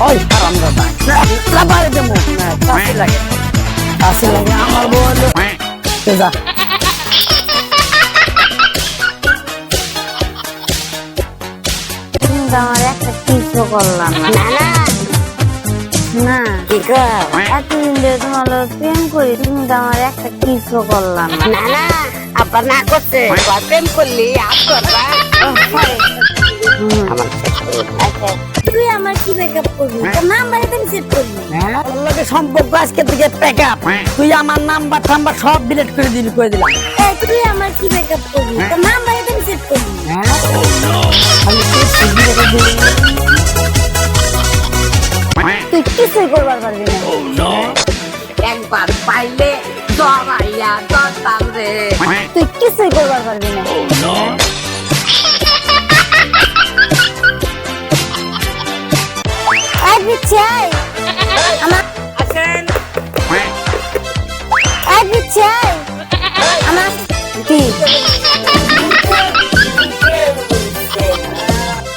ওই হারামজাদা না বাড়ি দেবো না কাশি লাগে আমার বউ যা আমার একটা কিছু করলাম না না কি কর এতদিন ধরে তোমার লোক প্রেম করি, তুমি তো আমার একটা কিছু করলাম না। না না আব্বা না করছে প্রেম করলি আপ করবা আমার আচ্ছা তুই আমার কি ব্যাকআপ করবি? তোর নাম্বারে তুমি সেভ করবি। তোর লগে সম্পর্ক আজকে থেকে প্যাকআপ তুই আমার নাম্বার টাম্বার সব ডিলিট করে দিলাম এই তুই আমার কি ব্যাকআপ করবি? তোর নাম্বারে তুমি সেভ করবি। আমি তুই সিগি রেখে দিলাম তুই কিছুই করবার পারবি না। একবার পাইলে দরাইয়া দরতাম রে তুই কিছুই করবার পারবি না। এই বিচ্ছাই আমার